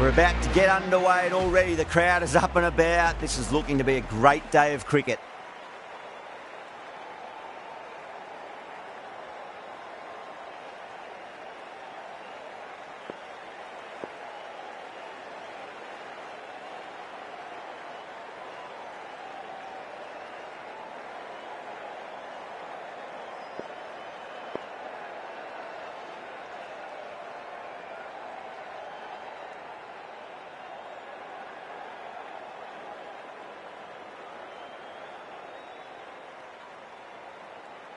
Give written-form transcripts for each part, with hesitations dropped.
We're about to get underway and already the crowd is up and about. This is looking to be a great day of cricket.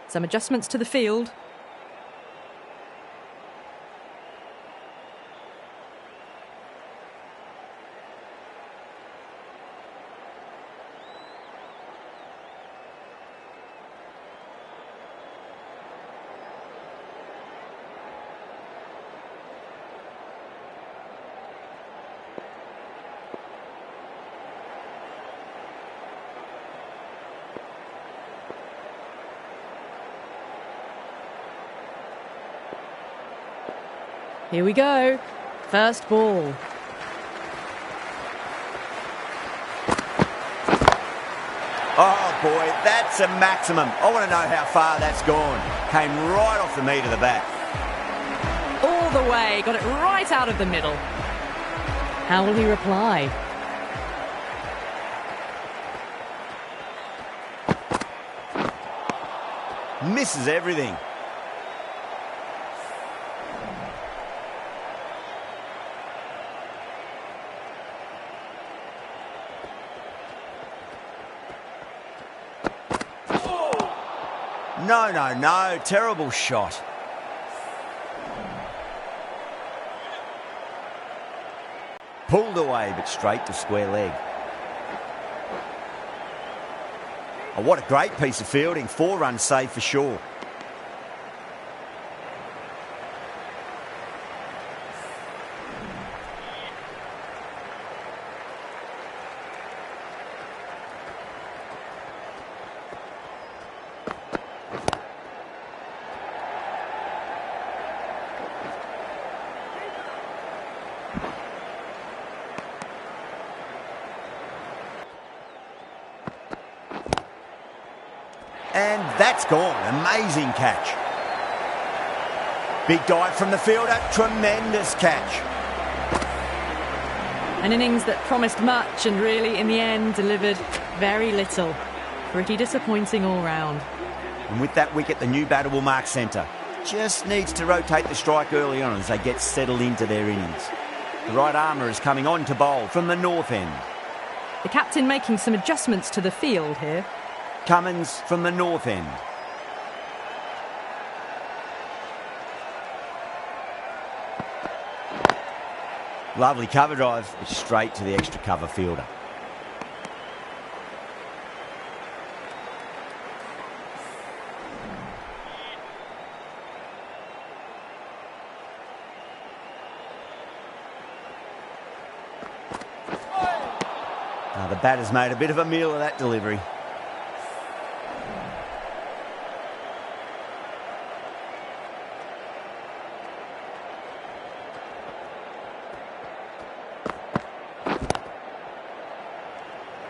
Some adjustments to the field. Here we go. First ball. Oh boy, that's a maximum. I want to know how far that's gone. Came right off the meat of the bat. All the way. Got it right out of the middle. How will he reply? Misses everything. No. Terrible shot. Pulled away, but straight to square leg. Oh, what a great piece of fielding. 4 runs saved for sure. And that's gone. Amazing catch. Big dive from the fielder. Tremendous catch. An innings that promised much and really, in the end, delivered very little. Pretty disappointing all round. And with that wicket, the new batter will mark centre. Just needs to rotate the strike early on as they get settled into their innings. The right armour is coming on to bowl from the north end. The captain making some adjustments to the field here. Cummins from the north end. Lovely cover drive, but straight to the extra cover fielder. Now the batter's made a bit of a meal of that delivery.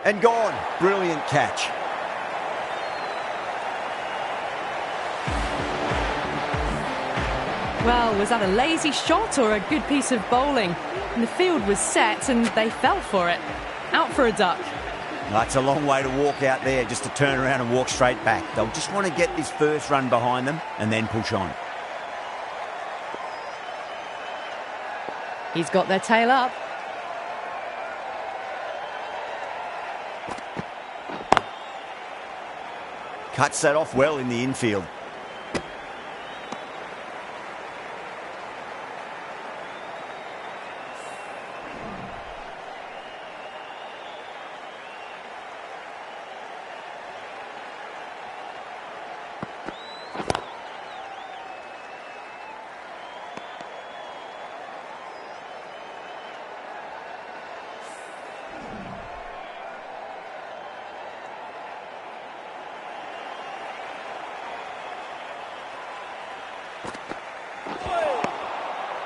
And gone. Brilliant catch. Well, was that a lazy shot or a good piece of bowling? And the field was set and they fell for it. Out for a duck. That's a long way to walk out there just to turn around and walk straight back. They'll just want to get this first run behind them and then push on. He's got their tail up. Cuts that off well in the infield.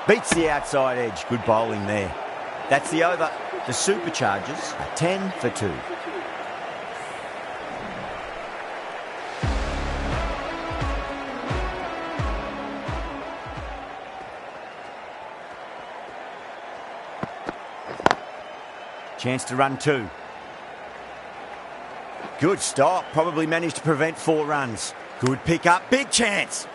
Beats the outside edge. Good bowling there. That's the over. The Superchargers are 10 for 2. Chance to run 2. Good stop. Probably managed to prevent 4 runs. Good pick up. Big chance.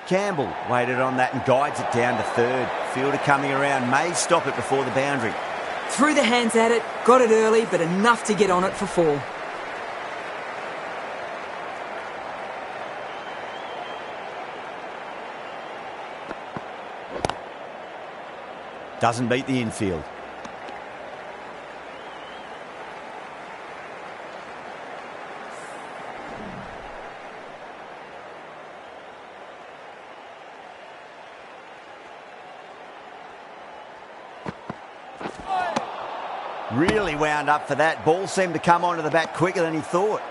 Campbell waited on that and guides it down to third. Fielder coming around may stop it before the boundary. Threw the hands at it, got it early, but enough to get on it for 4. Doesn't beat the infield. Really wound up for that. Ball seemed to come onto the bat quicker than he thought.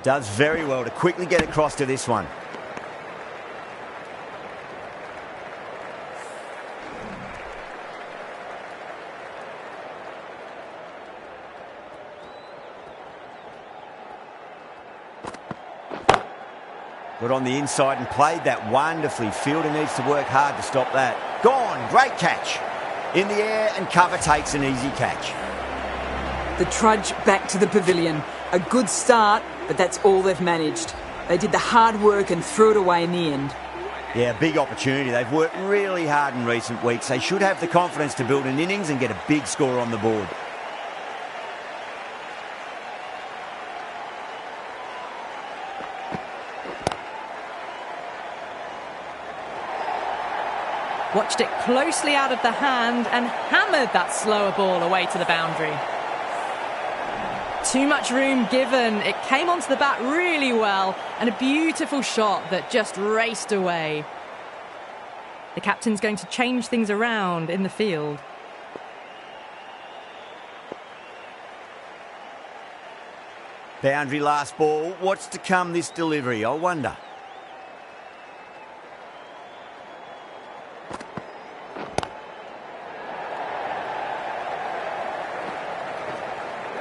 Does very well to quickly get across to this one. Got on the inside and played that wonderfully. Fielder needs to work hard to stop that. Gone. Great catch. In the air and cover takes an easy catch. The trudge back to the pavilion. A good start, but that's all they've managed. They did the hard work and threw it away in the end. Yeah, big opportunity. They've worked really hard in recent weeks. They should have the confidence to build an innings and get a big score on the board. Watched it closely out of the hand and hammered that slower ball away to the boundary. Too much room given. It came onto the bat really well and a beautiful shot that just raced away. The captain's going to change things around in the field. Boundary last ball. What's to come this delivery, I wonder?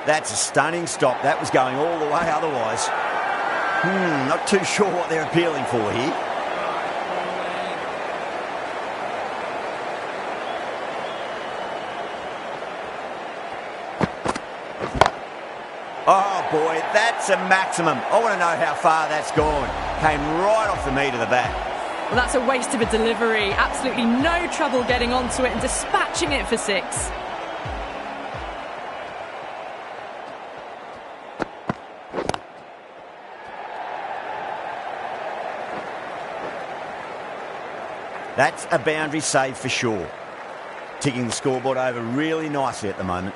That's a stunning stop. That was going all the way otherwise. Not too sure what they're appealing for here. Oh boy, that's a maximum. I want to know how far that's gone. Came right off the meat of the bat. Well, that's a waste of a delivery. Absolutely no trouble getting onto it and dispatching it for 6. That's a boundary save for sure. Ticking the scoreboard over really nicely at the moment.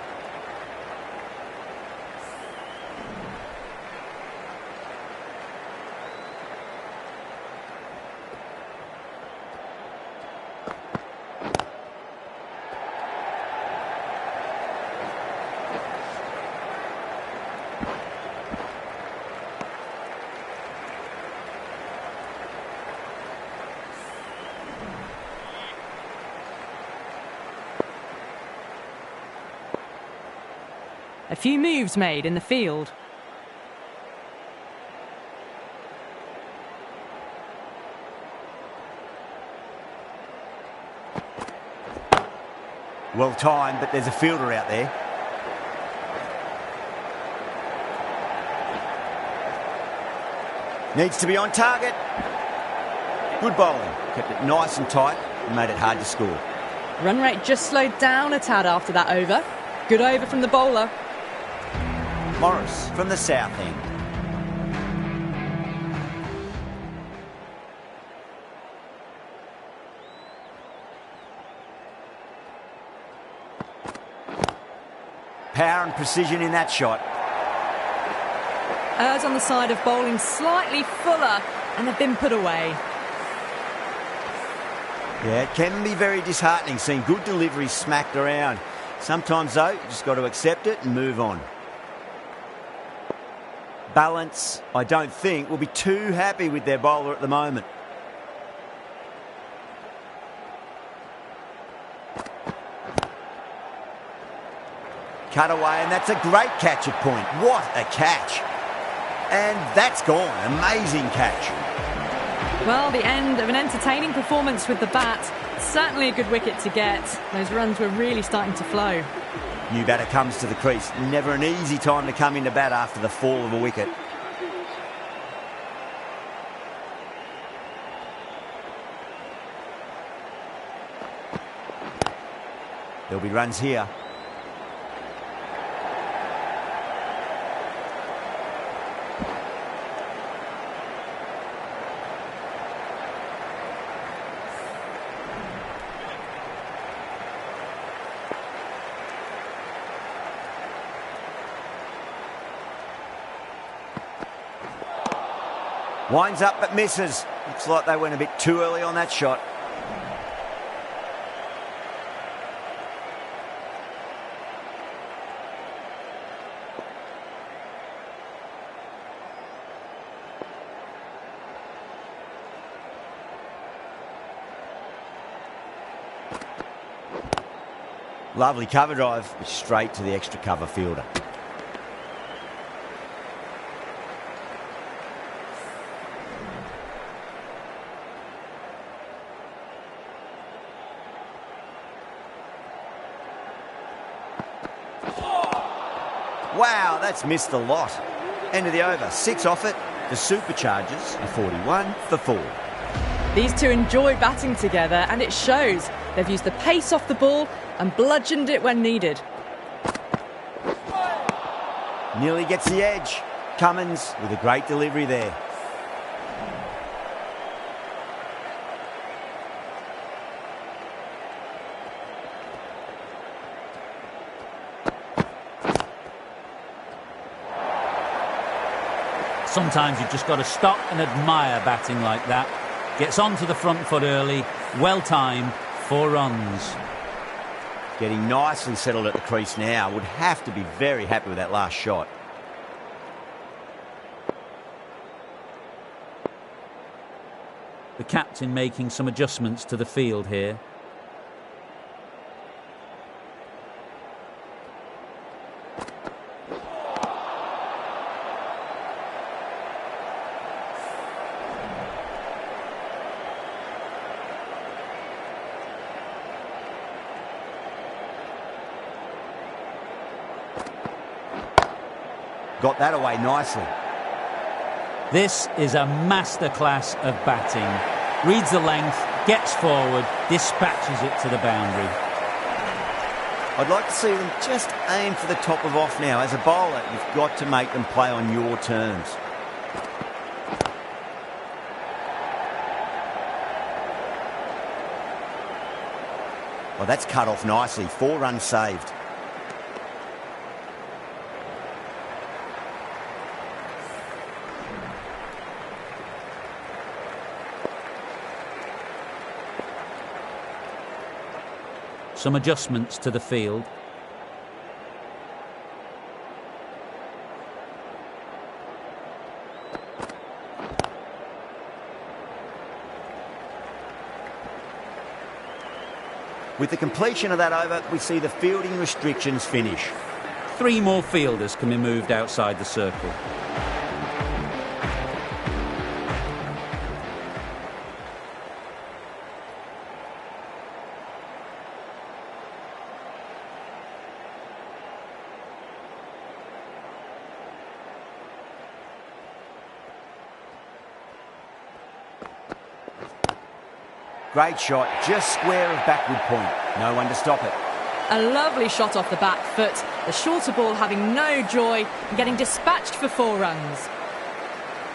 A few moves made in the field. Well timed, but there's a fielder out there. Needs to be on target. Good bowling. Kept it nice and tight and made it hard to score. Run rate just slowed down a tad after that over. Good over from the bowler. Morris from the south end. Power and precision in that shot. Errs on the side of bowling slightly fuller and have been put away. Yeah, it can be very disheartening seeing good deliveries smacked around. Sometimes, though, you just got to accept it and move on. Balance, I don't think, will be too happy with their bowler at the moment. Cut away, and that's a great catch at point. What a catch. And that's gone. Amazing catch. Well, the end of an entertaining performance with the bat. Certainly a good wicket to get. Those runs were really starting to flow. New batter comes to the crease. Never an easy time to come into bat after the fall of a wicket. There'll be runs here. Winds up but misses. Looks like they went a bit too early on that shot. Lovely cover drive, straight to the extra cover fielder. Wow, that's missed a lot. End of the over. 6 off it. The Superchargers are 41 for 4. These two enjoy batting together, and it shows. They've used the pace off the ball and bludgeoned it when needed. Nearly gets the edge. Cummins with a great delivery there. Sometimes you've just got to stop and admire batting like that. Gets onto the front foot early, well timed, 4 runs. Getting nicely settled at the crease now. Would have to be very happy with that last shot. The captain making some adjustments to the field here. Got that away nicely. This is a masterclass of batting. Reads the length, gets forward, dispatches it to the boundary. I'd like to see them just aim for the top of off now. As a bowler, you've got to make them play on your terms. Well, that's cut off nicely. 4 runs saved. Some adjustments to the field. With the completion of that over, we see the fielding restrictions finish. 3 more fielders can be moved outside the circle. Great shot, just square of backward point. No one to stop it. A lovely shot off the back foot. The shorter ball having no joy and getting dispatched for 4 runs.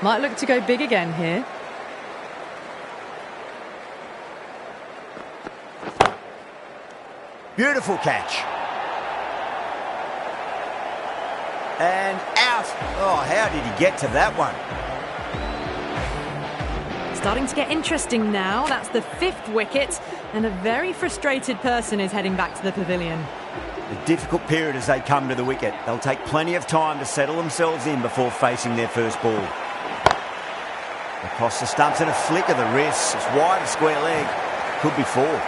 Might look to go big again here. Beautiful catch. And out. out. Oh, how did he get to that one? Starting to get interesting now. That's the 5th wicket, and a very frustrated person is heading back to the pavilion. A difficult period as they come to the wicket. They'll take plenty of time to settle themselves in before facing their first ball. Across the stumps and a flick of the wrist. It's wide of square leg. Could be 4.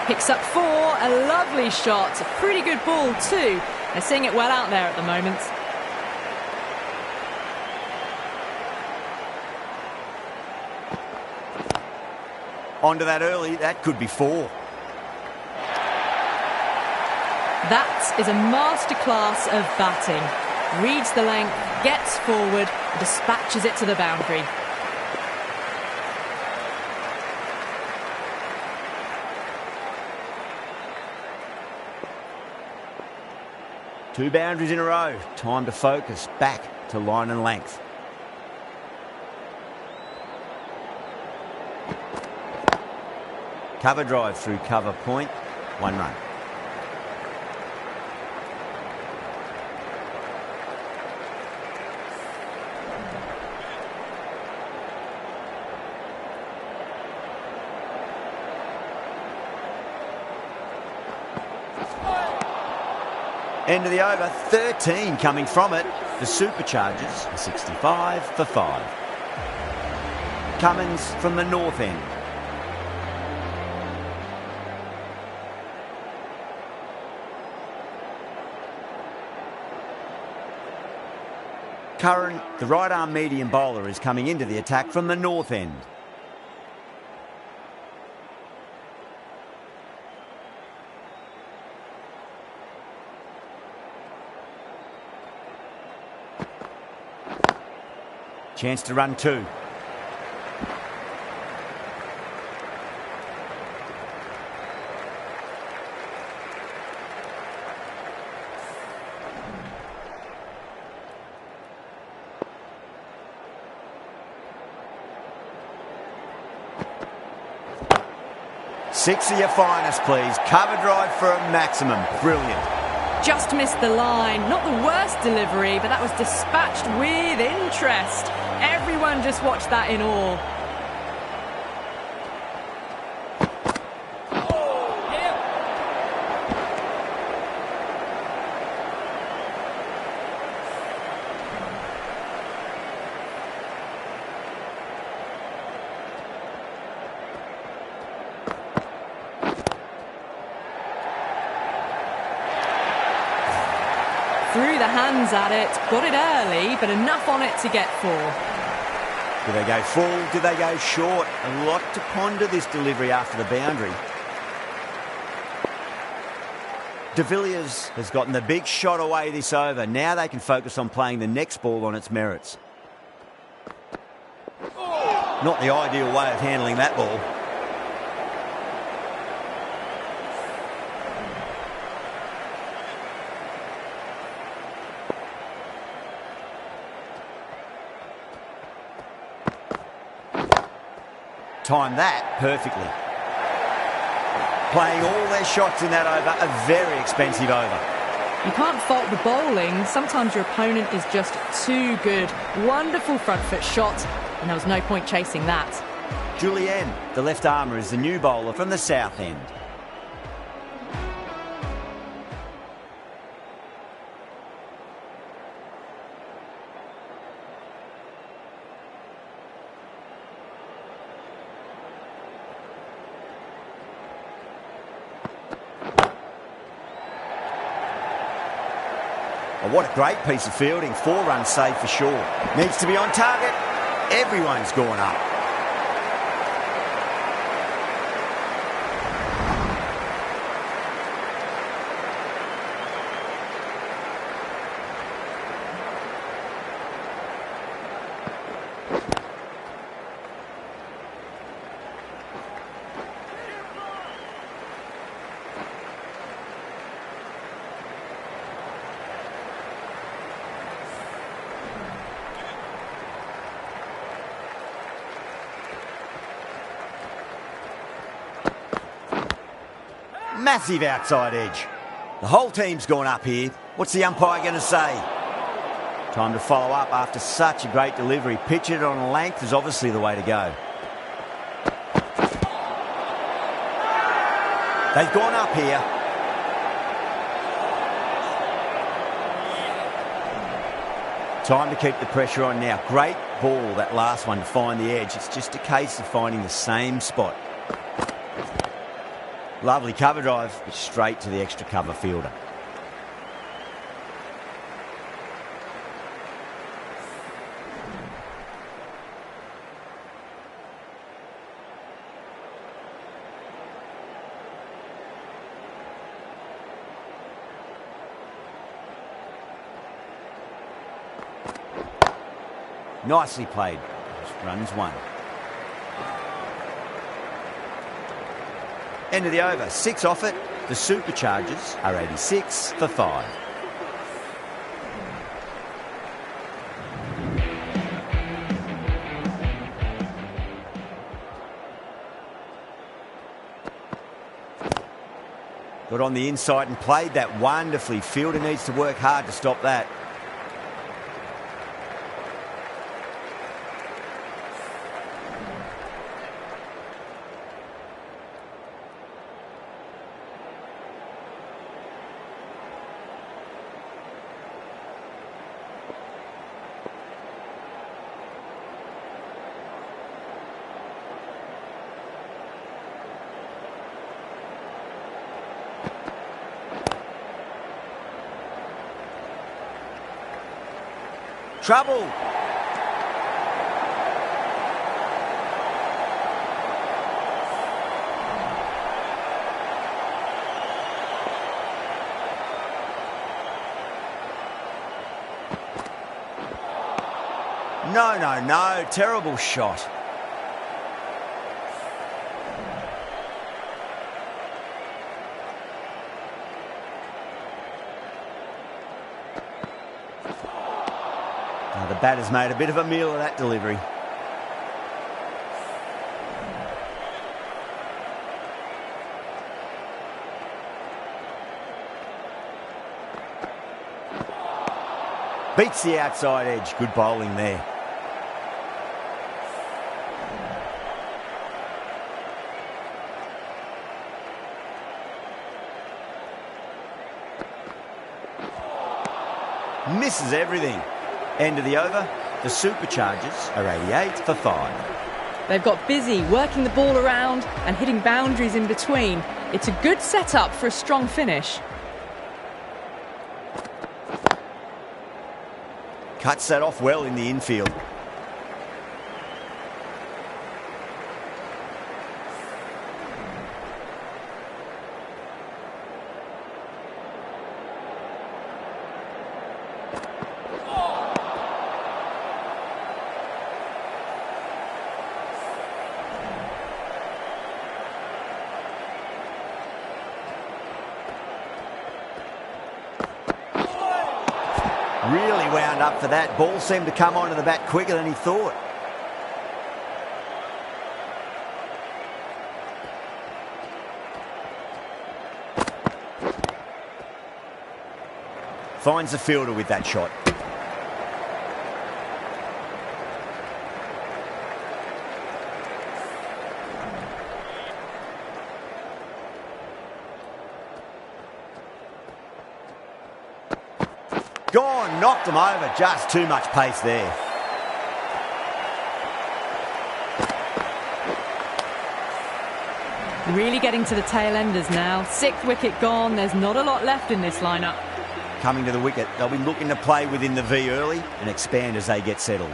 Picks up 4, a lovely shot. A pretty good ball too. They're seeing it well out there at the moment. Onto that early, that could be 4. That is a masterclass of batting. Reads the length, gets forward, and dispatches it to the boundary. Two boundaries in a row. Time to focus. Back to line and length. Cover drive through cover point. 1 run. End of the over, 13 coming from it. The Superchargers, 65 for 5. Cummins from the north end. Curran, the right-arm medium bowler, is coming into the attack from the north end. Chance to run 2. Six of your finest, please. Cover drive for a maximum. Brilliant. Just missed the line. Not the worst delivery, but that was dispatched with interest. Everyone just watched that in awe. Threw the hands at it, got it early, but enough on it to get 4. Do they go full? Do they go short? A lot to ponder this delivery after the boundary. De Villiers has gotten the big shot away this over. Now they can focus on playing the next ball on its merits. Not the ideal way of handling that ball. Timed that perfectly. Playing all their shots in that over, a very expensive over. You can't fault the bowling. Sometimes your opponent is just too good. Wonderful front foot shot, and there was no point chasing that. Julian, the left armour, is the new bowler from the south end. Oh, what a great piece of fielding. 4 runs saved for sure. Needs to be on target. Everyone's gone up. Massive outside edge. The whole team's gone up here. What's the umpire going to say? Time to follow up after such a great delivery. Pitch it on a length is obviously the way to go. They've gone up here. Time to keep the pressure on now. Great ball, that last one, to find the edge. It's just a case of finding the same spot. Lovely cover drive, but straight to the extra cover fielder. Nicely played. Runs one. End of the over. 6 off it. The Superchargers are 86 for 5. Got on the inside and played that wonderfully. Fielder needs to work hard to stop that. Trouble. No. Terrible shot. The batter's made a bit of a meal of that delivery. Beats the outside edge. Good bowling there. Misses everything. End of the over. The Superchargers are 88 for 5. They've got busy working the ball around and hitting boundaries in between. It's a good setup for a strong finish. Cuts that off well in the infield. Really wound up for that. Ball seemed to come onto the bat quicker than he thought. Finds the fielder with that shot. Gone, knocked him over, just too much pace there. Really getting to the tail enders now. 6th wicket gone, there's not a lot left in this lineup. Coming to the wicket, they'll be looking to play within the V early and expand as they get settled.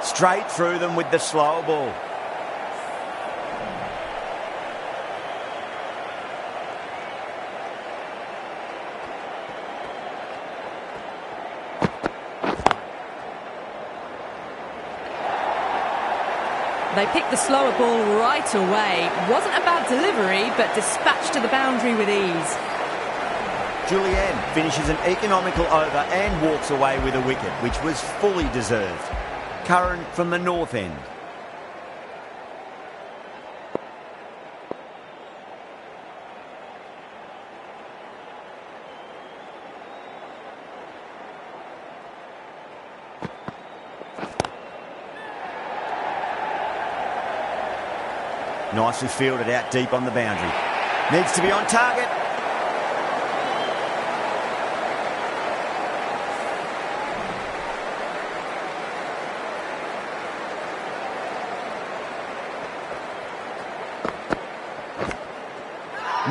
Straight through them with the slow ball. They picked the slower ball right away. Wasn't a bad delivery, but dispatched to the boundary with ease. Junaid finishes an economical over and walks away with a wicket, which was fully deserved. Curran from the north end. Nicely fielded out deep on the boundary. Needs to be on target.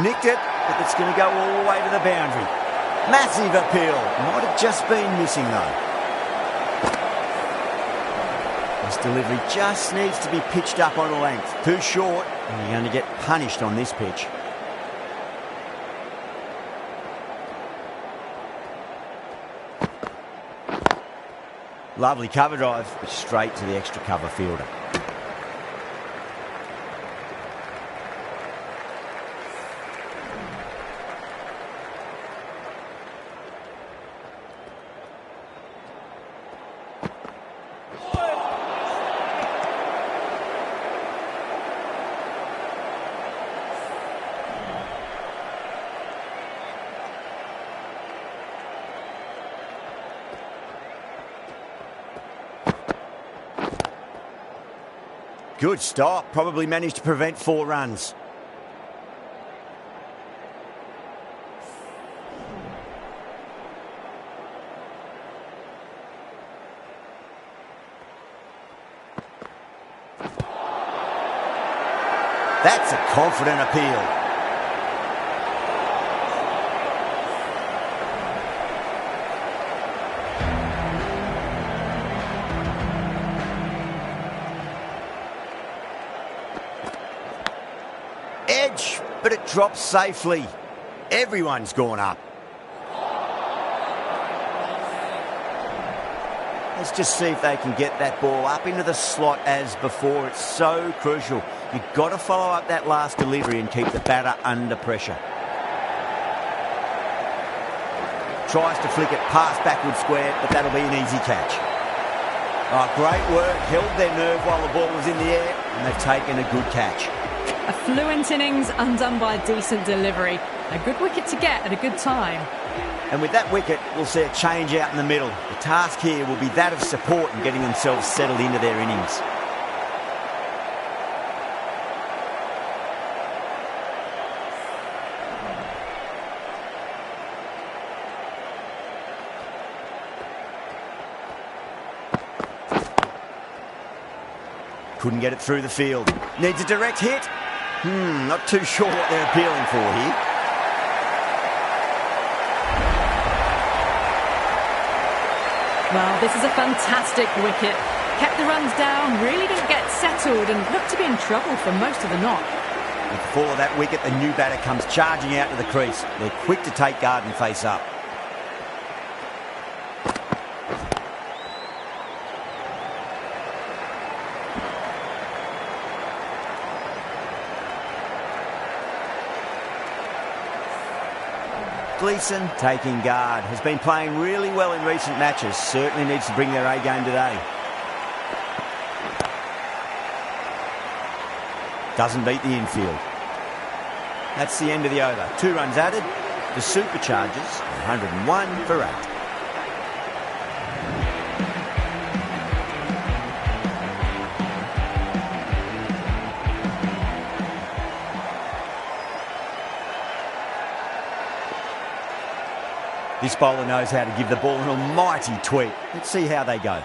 Nicked it, but it's going to go all the way to the boundary. Massive appeal. Might have just been missing though. This delivery just needs to be pitched up on a length. Too short, and you're going to get punished on this pitch. Lovely cover drive, but straight to the extra cover fielder. Good stop, probably managed to prevent 4 runs. That's a confident appeal. Edge, but it drops safely. Everyone's gone up. Let's just see if they can get that ball up into the slot as before. It's so crucial. You've got to follow up that last delivery and keep the batter under pressure. Tries to flick it past backward square, but that'll be an easy catch. Oh, great work. Held their nerve while the ball was in the air, and they've taken a good catch. A fluent innings undone by a decent delivery. A good wicket to get at a good time. And with that wicket, we'll see a change out in the middle. The task here will be that of support and getting themselves settled into their innings. Couldn't get it through the field. Needs a direct hit. Not too sure what they're appealing for here. Well, this is a fantastic wicket. Kept the runs down, really didn't get settled and looked to be in trouble for most of the knock. With the fall of that wicket, the new batter comes charging out to the crease. They're quick to take guard and face up. Gleeson taking guard. Has been playing really well in recent matches. Certainly needs to bring their A game today. Doesn't beat the infield. That's the end of the over. 2 runs added. The Superchargers 101 for 8. This bowler knows how to give the ball an almighty tweak. Let's see how they go.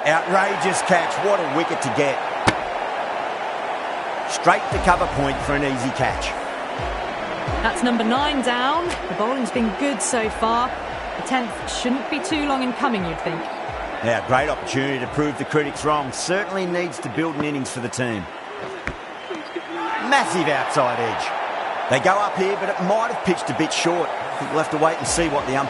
Outrageous catch. What a wicket to get. Straight to cover point for an easy catch. That's number 9 down. The bowling's been good so far. The 10th shouldn't be too long in coming, you'd think. Yeah, great opportunity to prove the critics wrong. Certainly needs to build an innings for the team. massive outside edge. They go up here, but it might have pitched a bit short. I think we'll have to wait and see what the umpire